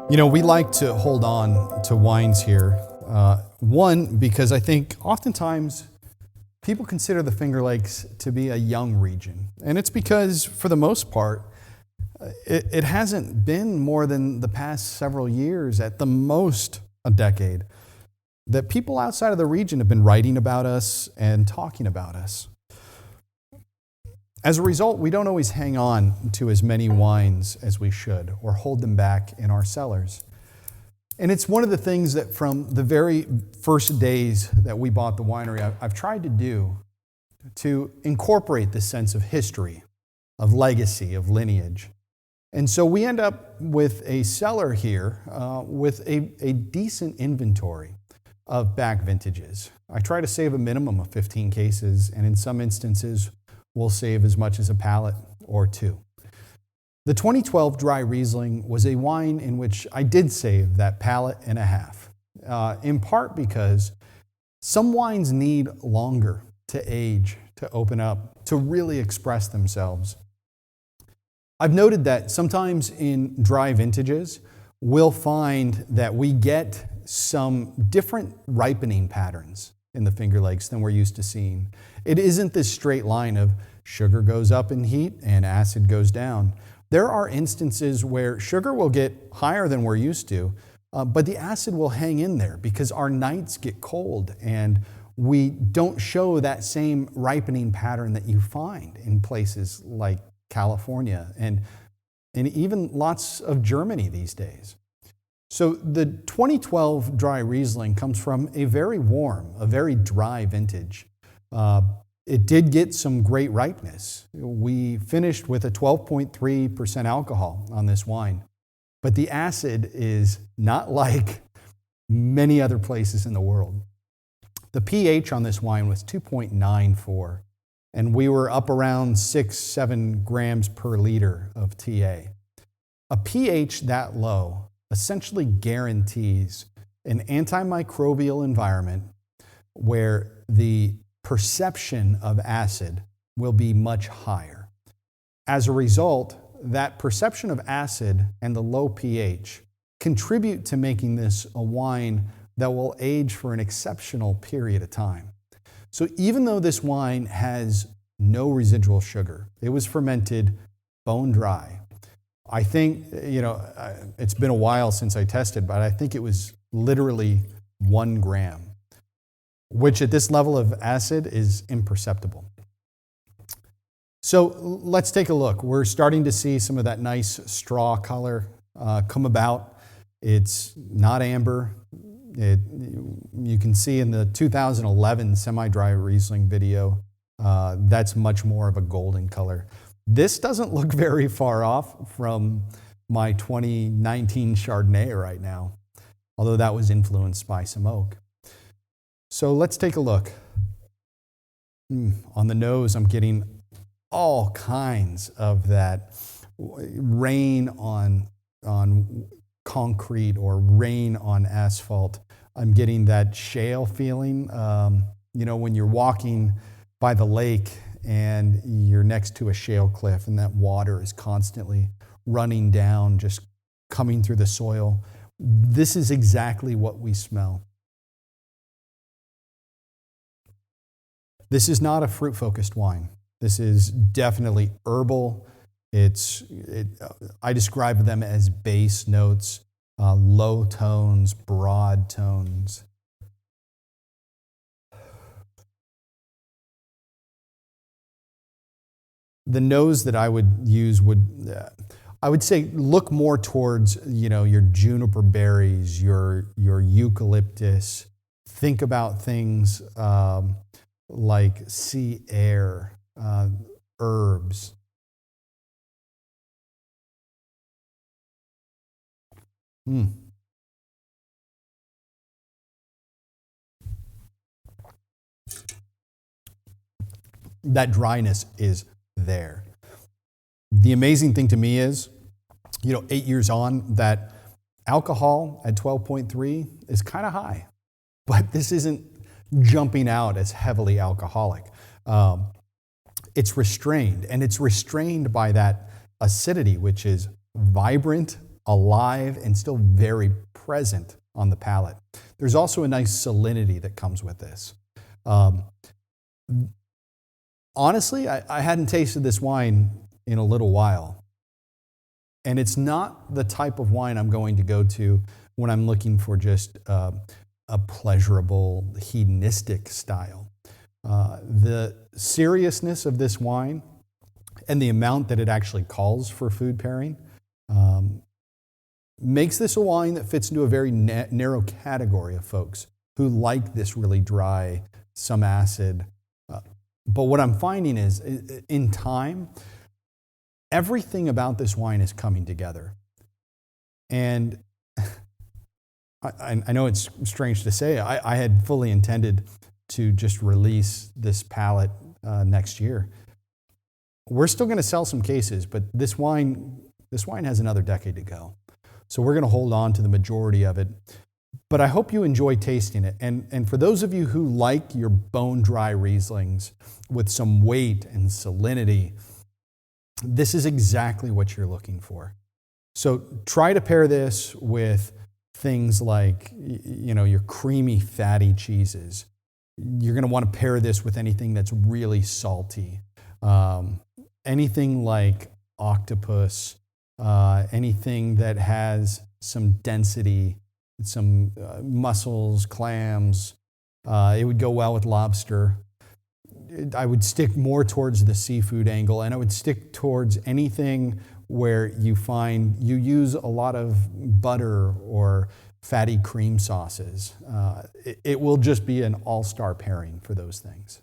You know, we like to hold on to wines here. One, because I think oftentimes people consider the Finger Lakes to be a young region. And it's because, for the most part, it hasn't been more than the past several years, at the most a decade, that people outside of the region have been writing about us and talking about us. As a result, we don't always hang on to as many wines as we should or hold them back in our cellars. And it's one of the things that from the very first days that we bought the winery, I've tried to do to incorporate this sense of history, of legacy, of lineage. And so we end up with a cellar here with a decent inventory of back vintages. I try to save a minimum of 15 cases, and in some instances, we'll save as much as a pallet or two. The 2012 Dry Riesling was a wine in which I did save that pallet and a half, in part because some wines need longer to age, to open up, to really express themselves. I've noted that sometimes in dry vintages, we'll find that we get some different ripening patterns in the Finger Lakes than we're used to seeing. It isn't this straight line of sugar goes up in heat and acid goes down. There are instances where sugar will get higher than we're used to, but the acid will hang in there because our nights get cold and we don't show that same ripening pattern that you find in places like California and even lots of Germany these days. So the 2012 Dry Riesling comes from a very warm, a very dry vintage. It did get some great ripeness. We finished with a 12.3% alcohol on this wine, but the acid is not like many other places in the world. The pH on this wine was 2.94, and we were up around 6-7 grams per liter of TA. A pH that low essentially guarantees an antimicrobial environment where the perception of acid will be much higher. As a result, that perception of acid and the low pH contribute to making this a wine that will age for an exceptional period of time. So even though this wine has no residual sugar, it was fermented bone dry. I think, it's been a while since I tested, but I think it was literally 1 gram, which at this level of acid is imperceptible. So let's take a look. We're starting to see some of that nice straw color come about. It's not amber. You can see in the 2011 semi-dry Riesling video, that's much more of a golden color. This doesn't look very far off from my 2019 Chardonnay right now, although that was influenced by some oak. So let's take a look. On the nose, I'm getting all kinds of that rain on concrete or rain on asphalt. I'm getting that shale feeling, when you're walking by the lake and you're next to a shale cliff and that water is constantly running down, just coming through the soil. This is exactly what we smell. This is not a fruit-focused wine. This is definitely herbal. I describe them as base notes, low tones, broad tones. The nose that I would use I would say look more towards, your juniper berries, your eucalyptus. Think about things like sea air, herbs. That dryness is there. The amazing thing to me is, 8 years on, that alcohol at 12.3 is kind of high, but this isn't jumping out as heavily alcoholic. It's restrained, and it's restrained by that acidity, which is vibrant, alive and still very present on the palate. There's also a nice salinity that comes with this. Honestly, I hadn't tasted this wine in a little while. And it's not the type of wine I'm going to go to when I'm looking for just a pleasurable, hedonistic style. The seriousness of this wine and the amount that it actually calls for food pairing makes this a wine that fits into a very narrow category of folks who like this really dry, some acid. But what I'm finding is, in time, everything about this wine is coming together. And I know it's strange to say, I had fully intended to just release this palette next year. We're still going to sell some cases, but this wine has another decade to go. So we're going to hold on to the majority of it. But I hope you enjoy tasting it. And for those of you who like your bone-dry Rieslings with some weight and salinity, this is exactly what you're looking for. So try to pair this with things like, your creamy, fatty cheeses. You're going to want to pair this with anything that's really salty. Anything like octopus, anything that has some density, some mussels, clams. It would go well with lobster. I would stick more towards the seafood angle, and I would stick towards anything where you find you use a lot of butter or fatty cream sauces. It will just be an all-star pairing for those things.